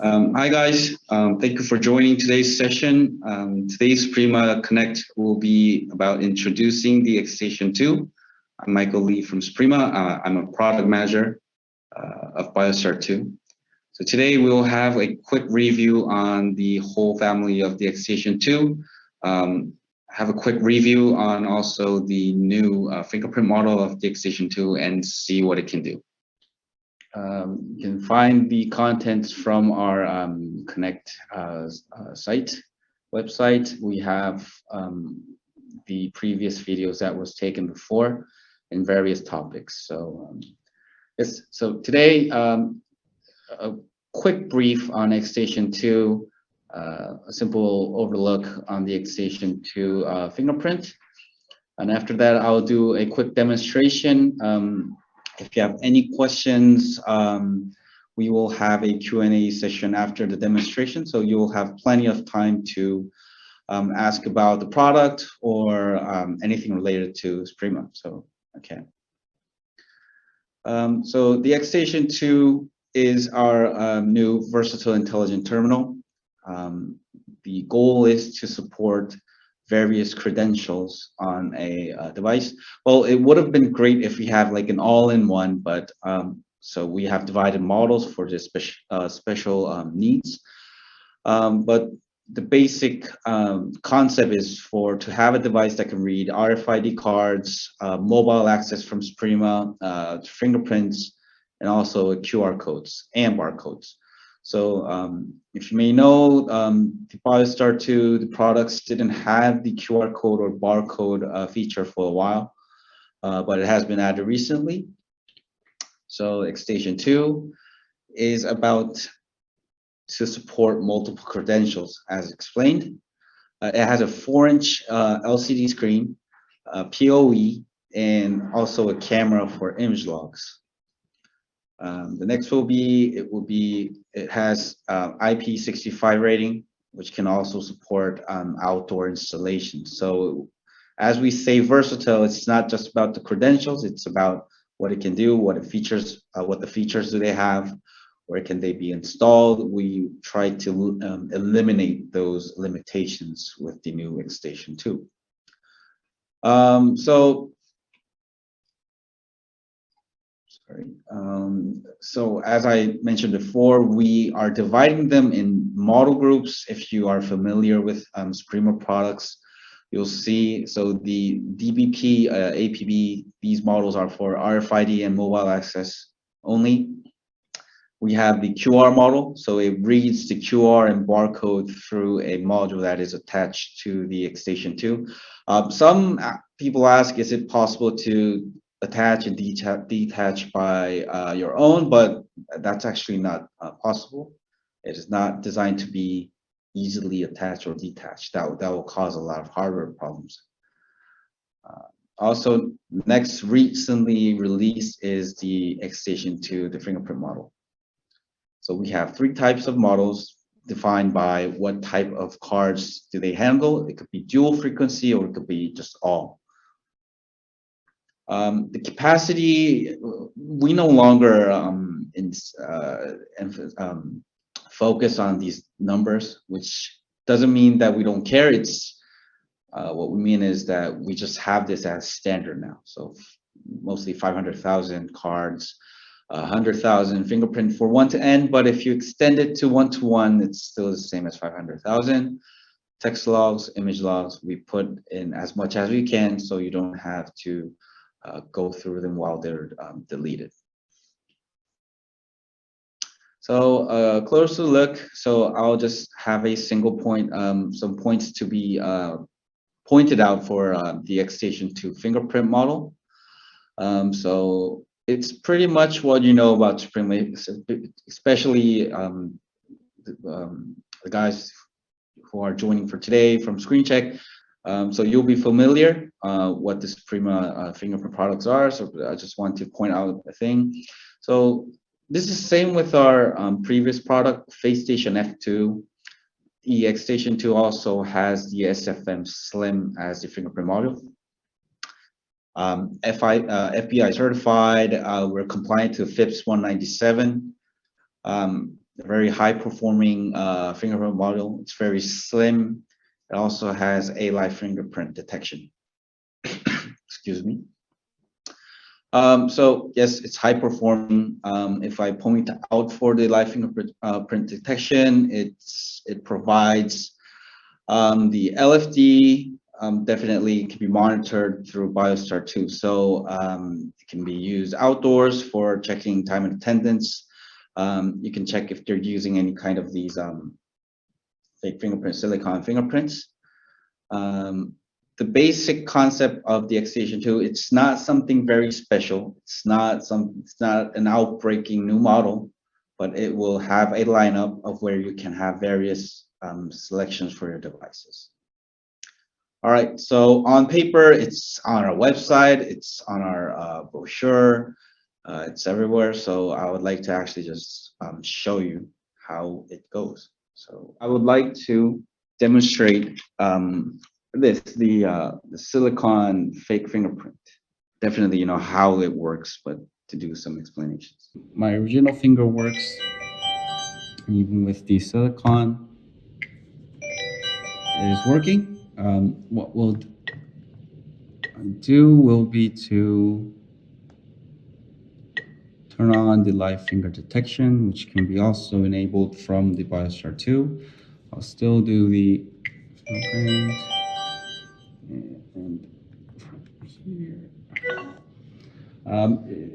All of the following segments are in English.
Hi guys, thank you for joining today's session. Today's Suprema Connect will be about introducing the Xstation 2. I'm Michael Lee from Suprema. I'm a product manager of BioStar 2. So today we will have a quick review on the whole family of the Xstation 2. Have a quick review on also the new fingerprint model of the Xstation 2 and see what it can do. You can find the contents from our Connect website. We have the previous videos that was taken before in various topics. So yes, so today a quick brief on Xstation 2, a simple overlook on the Xstation 2 fingerprint, and after that I'll do a quick demonstration. If you have any questions, we will have a Q&A session after the demonstration, so you'll have plenty of time to ask about the product or anything related to Suprema. So, okay. So the Xstation 2 is our new versatile intelligent terminal. The goal is to support various credentials on a device. Well, it would have been great if we have like an all-in-one, but so we have divided models for the special needs. But the basic concept is to have a device that can read RFID cards, mobile access from Suprema, fingerprints, and also QR codes and barcodes. So if you may know, the BioStar 2, the products didn't have the QR code or barcode feature for a while, but it has been added recently. So Xstation 2 is about to support multiple credentials, as explained. It has a 4-inch LCD screen, PoE, and also a camera for image logs. The next will be, it has IP65 rating, which can also support outdoor installations. So as we say versatile, it's not just about the credentials, it's about what it can do, what the features do they have, where can they be installed. We try to eliminate those limitations with the new Xstation 2. So as I mentioned before, we are dividing them in model groups. If you are familiar with Suprema products, you'll see, so the DBP, APB, these models are for RFID and mobile access only. We have the QR model, so it reads the QR and barcode through a module that is attached to the Xstation 2. Some people ask, is it possible to attach and detach by your own, but that's actually not possible. It is not designed to be easily attached or detached. That will cause a lot of hardware problems. Also, next recently released is the Xstation 2, the fingerprint model. So we have 3 types of models defined by what type of cards do they handle. It could be dual frequency or it could be just all. The capacity, we no longer focus on these numbers, which doesn't mean that we don't care. It's what we mean is that we just have this as standard now. So mostly 500,000 cards, 100,000 fingerprint for 1 to N, but if you extend it to 1 to 1, it's still the same as 500,000. Text logs, image logs, we put in as much as we can so you don't have to go through them while they're deleted. So closer look, so I'll just have a single point, some points to be pointed out for the Xstation 2 fingerprint model. So it's pretty much what you know about Suprema, especially the guys who are joining for today from ScreenCheck. So you'll be familiar what the Suprema fingerprint products are. So I just want to point out a thing. So this is the same with our previous product, FaceStation F2. The Xstation 2 also has the SFM Slim as the fingerprint module. FBI certified. We're compliant to FIPS 197. a very high-performing fingerprint module. It's very slim. It also has a live fingerprint detection. Excuse me. So yes, it's high performing. If I point out for the live fingerprint print detection, it provides the LFD. Definitely can be monitored through BioStar 2. So it can be used outdoors for checking time and attendance. You can check if they're using any kind of these fake fingerprint, silicon fingerprints. The basic concept of the X-Station 2, it's not something very special. It's not an outbreaking new model, but it will have a lineup of where you can have various selections for your devices. All right, so on paper, it's on our website, it's on our brochure, it's everywhere. So I would like to actually just show you how it goes. So I would like to demonstrate the silicon fake fingerprint. Definitely, you know how it works, but to do some explanations. My original finger works even with the silicon. It is working. What we'll do will be to turn on the live finger detection, which can be also enabled from the BioStar 2. I'll still do the fingerprint and here.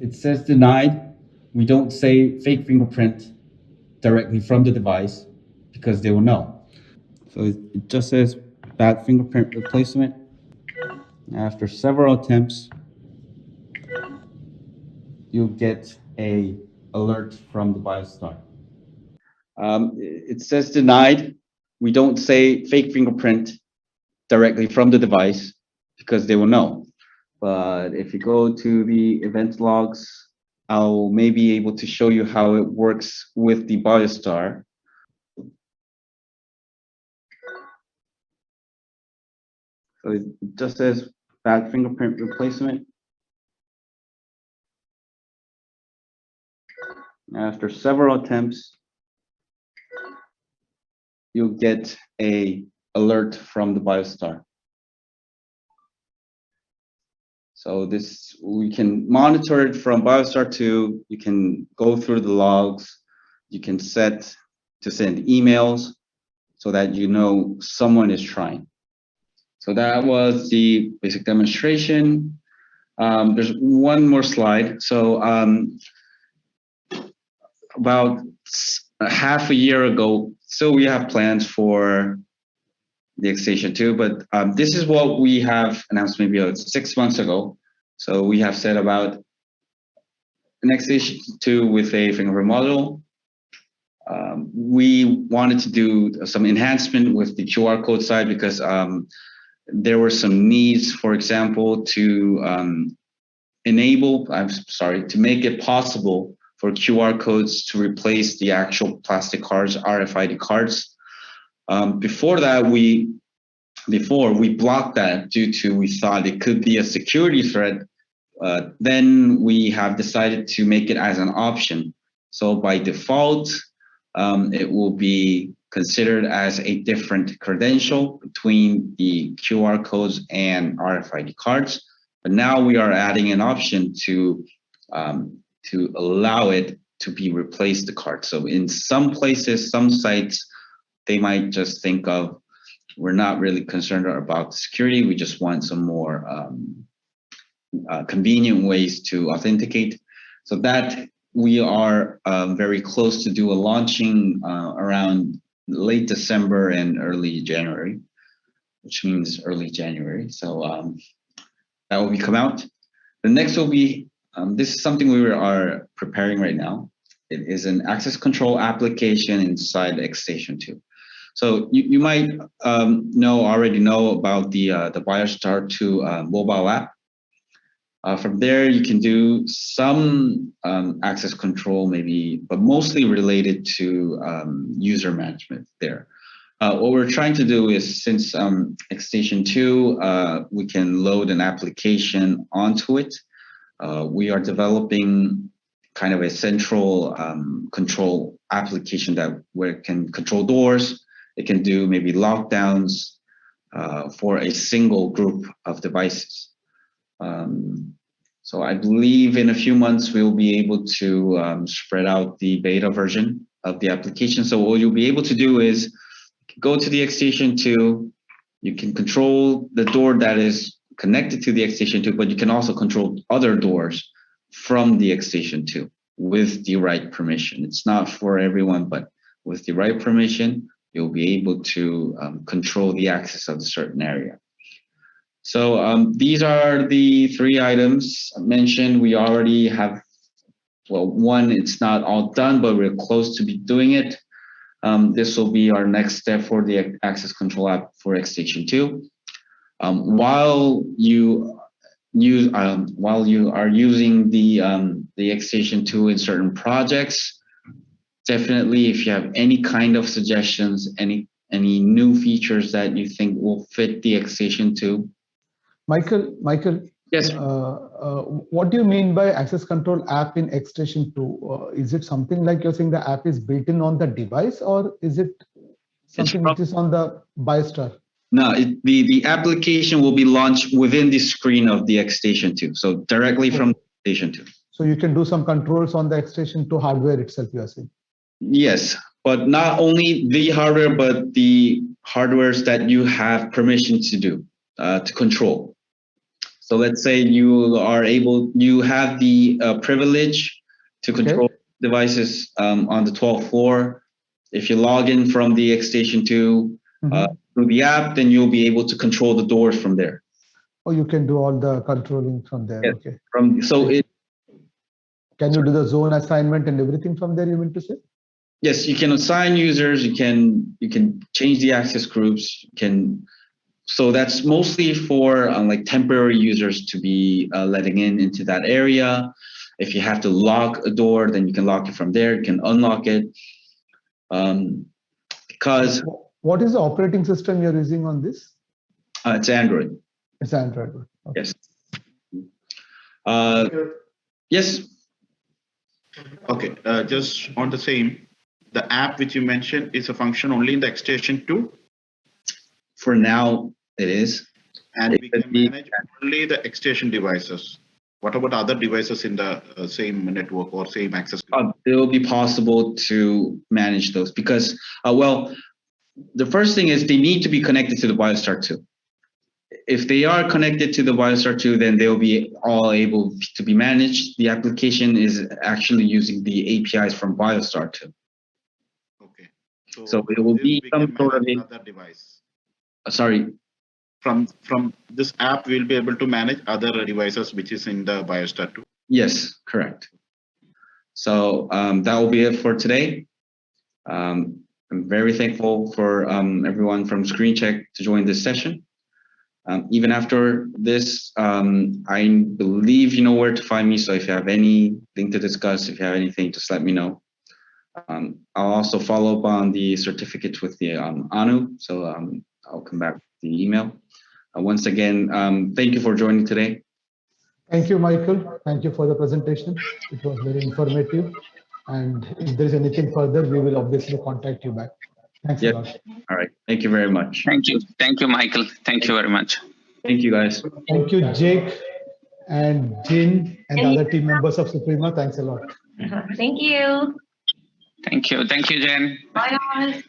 It says denied. We don't say fake fingerprint directly from the device because they will know. So it just says bad fingerprint replacement. After several attempts, you'll get a alert from the BioStar. It says denied. We don't say fake fingerprint directly from the device because they will know. But if you go to the event logs, I'll maybe be able to show you how it works with the BioStar. So it just says bad fingerprint replacement. After several attempts, you'll get a alert from the BioStar. So this, we can monitor it from BioStar 2. You can go through the logs. You can set to send emails so that you know someone is trying. So that was the basic demonstration. There's one more slide. So about half a year ago, so we have plans for the X-Station 2, but this is what we have announced maybe 6 months ago. So we have said about an X-Station 2 with a fingerprint module. We wanted to do some enhancement with the QR code side because there were some needs, for example, to to make it possible for QR codes to replace the actual plastic cards, RFID cards. Before we blocked that due to we thought it could be a security threat. Then we have decided to make it as an option. So by default, it will be considered as a different credential between the QR codes and RFID cards. But now we are adding an option to allow it to be replaced the card. So in some places, some sites, they might just think of, we're not really concerned about security. We just want some more convenient ways to authenticate. So that we are very close to do a launching around late December and early January, which means early January. So that will be come out. The next will be, this is something we are preparing right now. It is an access control application inside X-Station 2. So you might already know about the BioStar 2 mobile app. From there, you can do some access control maybe, but mostly related to user management there. What we're trying to do is, since X-Station 2, we can load an application onto it. We are developing kind of a central control application where it can control doors. It can do maybe lockdowns for a single group of devices. So I believe in a few months we'll be able to spread out the beta version of the application. So what you'll be able to do is go to the X-Station 2. You can control the door that is connected to the X-Station 2, but you can also control other doors from the X-Station 2 with the right permission. It's not for everyone, but with the right permission, you'll be able to control the access of a certain area. So these are the 3 items mentioned. We already have, well, one, it's not all done, but we're close to be doing it. This will be our next step for the access control app for X-Station 2. While you are using the X-Station 2 in certain projects, definitely if you have any kind of suggestions, any new features that you think will fit the X-Station 2. Michael. Yes. What do you mean by access control app in X-Station 2? Is it something like you're saying the app is built in on the device, or is it something which is on the BioStar? No, the application will be launched within the screen of the X-Station 2, so directly from the Station 2. So you can do some controls on the X-Station 2 hardware itself, you are saying? Yes, but not only the hardware, but the hardwares that you have permission to do, to control. So let's say you have the privilege to control devices on the 12th floor. If you log in from the X-Station 2 through the app, then you'll be able to control the doors from there. Oh, you can do all the controlling from there. Yes. Okay. Can you do the zone assignment and everything from there, you mean to say? Yes, you can assign users. You can change the access groups. So that's mostly for like temporary users to be letting into that area. If you have to lock a door, then you can lock it from there. You can unlock it. Because what is the operating system you're using on this? It's Android. It's Android. Okay. Yes. Yes. Okay. Just on the same, the app which you mentioned is a function only in the X-Station 2. For now, it is. And we can manage only the X-Station devices. What about other devices in the same network or same access group? It will be possible to manage those because, well, the first thing is they need to be connected to the BioStar 2. If they are connected to the BioStar 2, then they'll be all able to be managed. The application is actually using the APIs from BioStar 2. Okay. So it will be some sort of another device. Sorry. From this app, we'll be able to manage other devices which is in the BioStar 2. Yes, correct. So that will be it for today. I'm very thankful for everyone from ScreenCheck to join this session. Even after this, I believe you know where to find me. So if you have anything to discuss, if you have anything, just let me know. I'll also follow up on the certificates with the ANU. So I'll come back with the email. Once again, thank you for joining today. Thank you, Michael. Thank you for the presentation. It was very informative. And if there is anything further, we will obviously contact you back. Thanks a lot. All right. Thank you very much. Thank you. Thank you, Michael. Thank you very much. Thank you, guys. Thank you, Jake and Jin and the other team members of Suprema. Thanks a lot. Thank you. Thank you. Thank you, Jen. Bye, guys.